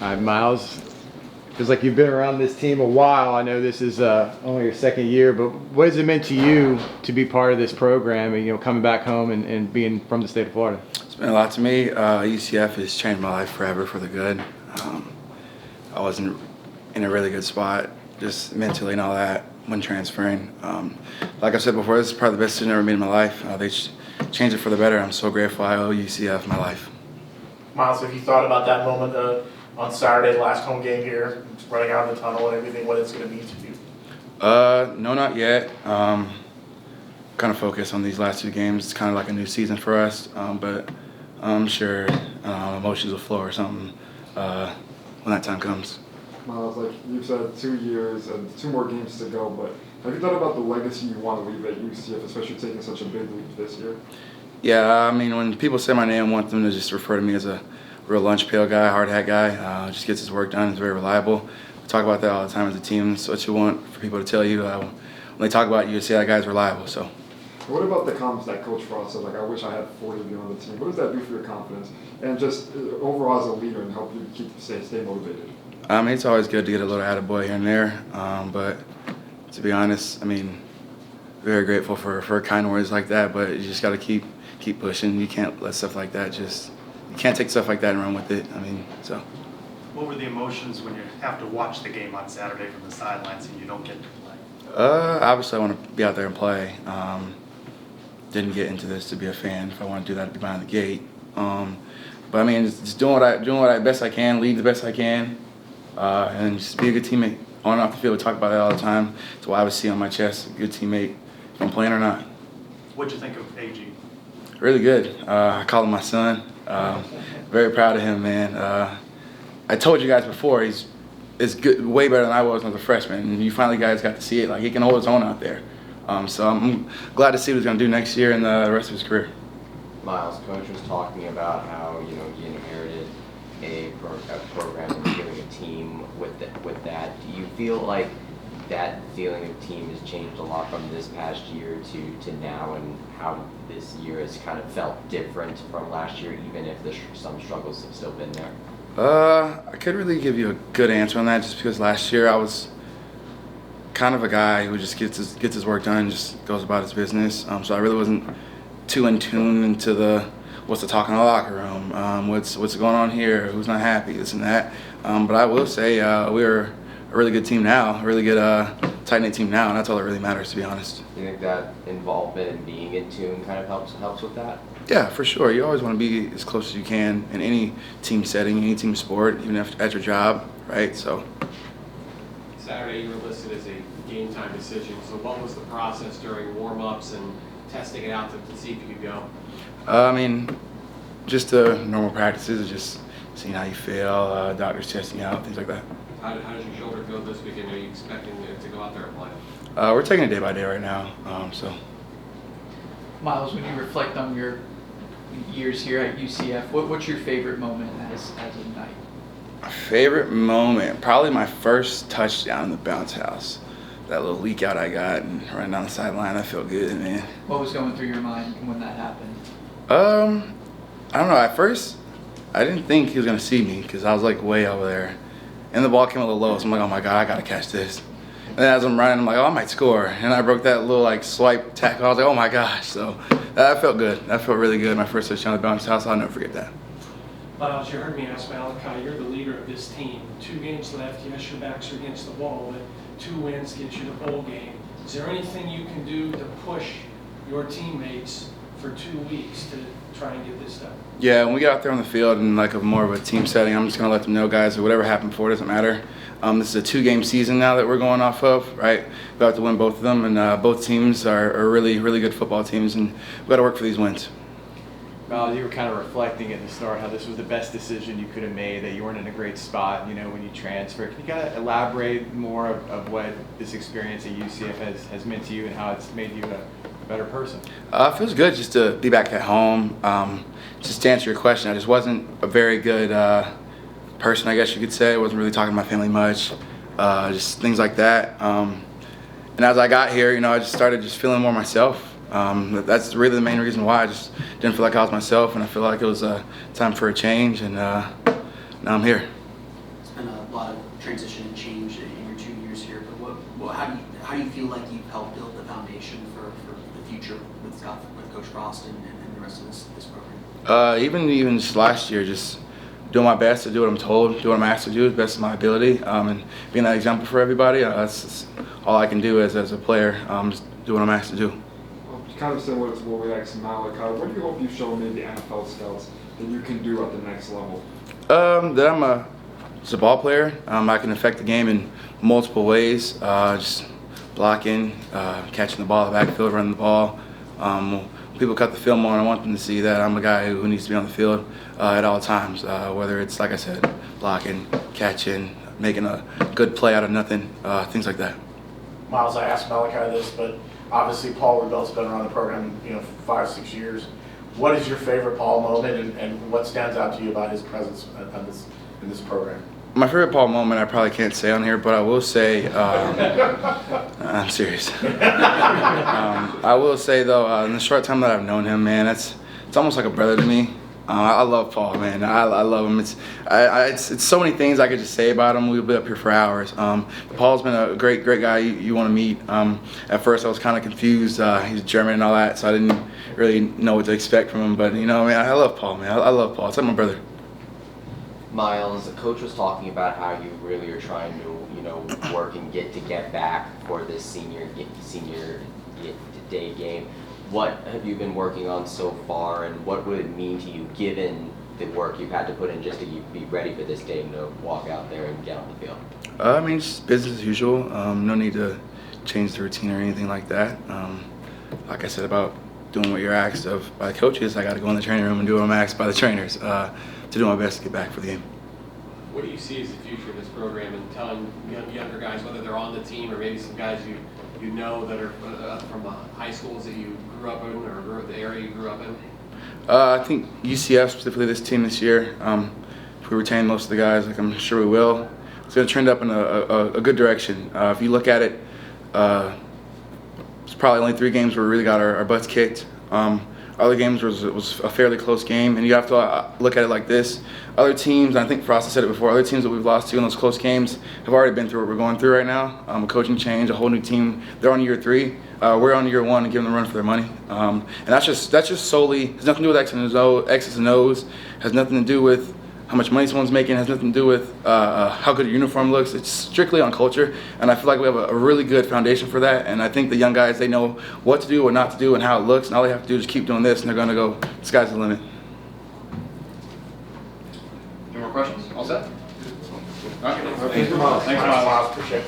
All right, Myles, feels like you've been around this team a while. I know this is only your second year, but what has it meant to you to be part of this program and, coming back home and being from the state of Florida? It's been a lot to me. UCF has changed my life forever for the good. I wasn't in a really good spot, just mentally and all that, when transferring. Like I said before, this is probably the best decision I've ever made in my life. They changed it for the better. I'm so grateful. I owe UCF my life. Myles, have you thought about that moment on Saturday, the last home game here, running out of the tunnel and everything, what it's going to mean to you? No, not yet. Kind of focused on these last two games. It's kind of like a new season for us, but I'm sure emotions will flow or something when that time comes. Myles, like you've said, 2 years and 2 more games to go, but have you thought about the legacy you want to leave at UCF, especially taking such a big leap this year? Yeah, I mean, when people say my name, I want them to just refer to me as a real lunch pail guy, hard hat guy. Just gets his work done. He's very reliable. We talk about that all the time as a team. It's what you want for people to tell you. When they talk about you, say that guy's reliable. So. What about the comments that Coach Frost said, like, I wish I had 40 of you on the team? What does that do for your confidence and just overall as a leader and help you stay motivated? I mean, it's always good to get a little attaboy here and there, but to be honest, I mean, very grateful for kind words like that, but you just got to keep pushing. You can't let stuff like that you can't take stuff like that and run with it. I mean, so. What were the emotions when you have to watch the game on Saturday from the sidelines and you don't get to play? Obviously, I want to be out there and play. Didn't get into this to be a fan. If I want to do that, I'd be behind the gate. But I mean, just doing what I best I can, lead the best I can, and just be a good teammate. On and off the field, we talk about that all the time. It's why I would see on my chest, a good teammate, if I'm playing or not. What'd you think of AG? Really good. I call him my son. Very proud of him, man. I told you guys before, he's good, way better than I was when I was a freshman. And you finally guys got to see it. Like, he can hold his own out there. So I'm glad to see what he's going to do next year and the rest of his career. Myles, Coach was talking about how he inherited a program and feeling a team with that. Do you feel like that feeling of team has changed a lot from this past year to now, and how this year has kind of felt different from last year, even if some struggles have still been there? I couldn't really give you a good answer on that, just because last year I was kind of a guy who just gets his work done and just goes about his business. So I really wasn't too in tune into what's the talk in the locker room, what's going on here, who's not happy, this and that. But I will say we're a really good team now, a really good tight-knit team now, and that's all that really matters, to be honest. Do you think that involvement and being in tune kind of helps with that? Yeah, for sure. You always want to be as close as you can in any team setting, any team sport, even at your job, right? So. Saturday you were listed as a game-time decision, so what was the process during warm-ups and testing it out to see if you could go? I mean, just the normal practices, just seeing how you feel, doctors testing you out, things like that. How does your shoulder feel this weekend? Are you expecting it to go out there and play? We're taking it day by day right now. So. Myles, when you reflect on your years here at UCF, what's your favorite moment as a Knight? My favorite moment, probably my first touchdown in the bounce house. That little leak out I got and running down the sideline, that felt good, man. What was going through your mind when that happened? I don't know. At first, I didn't think he was gonna see me because I was like way over there, and the ball came a little low. So I'm like, oh my god, I gotta catch this. And then as I'm running, I'm like, oh, I might score. And I broke that little like swipe tackle. I was like, oh my gosh. So that felt good. That felt really good. My first touchdown at the bounce house. I'll never forget that. Myles, you heard me ask Malachi, you're the leader of this team. 2 games left. Yes, your backs are against the wall, but 2 wins get you the bowl game. Is there anything you can do to push your teammates for 2 weeks to try and get this done? Yeah, when we get out there on the field in like more of a team setting, I'm just gonna let them know, guys, that whatever happened before doesn't matter. This is a 2-game season now that we're going off of, right? We have to win both of them, and both teams are really, really good football teams, and we got to work for these wins. Myles, you were kind of reflecting at the start how this was the best decision you could have made, that you weren't in a great spot, when you transferred. Can you kind of elaborate more of what this experience at UCF has meant to you and how it's made you a better person? It feels good just to be back at home. Just to answer your question, I just wasn't a very good person, I guess you could say. I wasn't really talking to my family much, just things like that. And as I got here, I just started just feeling more myself. That's really the main reason why. I just didn't feel like I was myself, and I feel like it was time for a change, and now I'm here. been a lot of transition and change in your 2 years here, but how do you feel like you've helped build the foundation for the future with Coach Frost and the rest of this program? Even just last year, just doing my best to do what I'm told, do what I'm asked to do as best of my ability, and being that example for everybody. That's all I can do as a player, just do what I'm asked to do. Well, kind of similar to what we asked Myles, what do you hope you've shown maybe NFL scouts that you can do at the next level? That I'm just a ball player. I can affect the game in multiple ways, just blocking, catching the ball in the backfield, running the ball. When people cut the film on, I want them to see that I'm a guy who needs to be on the field at all times, whether it's, like I said, blocking, catching, making a good play out of nothing, things like that. Myles, I asked Malachi this, but obviously Paul Rebel's been around the program, 5-6 years. What is your favorite Paul moment, and what stands out to you about his presence in this program? My favorite Paul moment I probably can't say on here, but I will say, I'm serious. I will say though, in the short time that I've known him, man, it's almost like a brother to me. I love Paul, man. I love him. It's so many things I could just say about him. We'll be up here for hours. Paul's been a great guy you want to meet. At first I was kind of confused. He's German and all that, so I didn't really know what to expect from him. But man, I love Paul, man. I love Paul. It's like my brother. Myles, the coach was talking about how you really are trying to, work and get back for this senior day game. What have you been working on so far, and what would it mean to you given the work you've had to put in just to be ready for this game to walk out there and get on the field? Just business as usual. No need to change the routine or anything like that. Like I said about doing what you're asked of by the coaches, I got to go in the training room and do what I'm asked by the trainers to do my best to get back for the game. What do you see as the future of this program, and telling younger guys, whether they're on the team or maybe some guys you know that are from high schools that you grew up in or the area you grew up in? I think UCF, specifically this team this year, if we retain most of the guys, like I'm sure we will, it's going to trend up in a good direction. If you look at it, it's probably only 3 games where we really got our butts kicked. Other games was a fairly close game, and you have to look at it like this. Other teams, I think Frost has said it before, other teams that we've lost to in those close games have already been through what we're going through right now. A coaching change, a whole new team. They're on year 3. We're on year 1 and giving them a run for their money. And that's just solely, has nothing to do with X's and O's, has nothing to do with how much money someone's making, has nothing to do with how good your uniform looks. It's strictly on culture, and I feel like we have a really good foundation for that. And I think the young guys, they know what to do, what not to do, and how it looks, and all they have to do is keep doing this, and they're going to go, sky's the limit. Any more questions? All set? All right. Thanks, Myles. Appreciate it.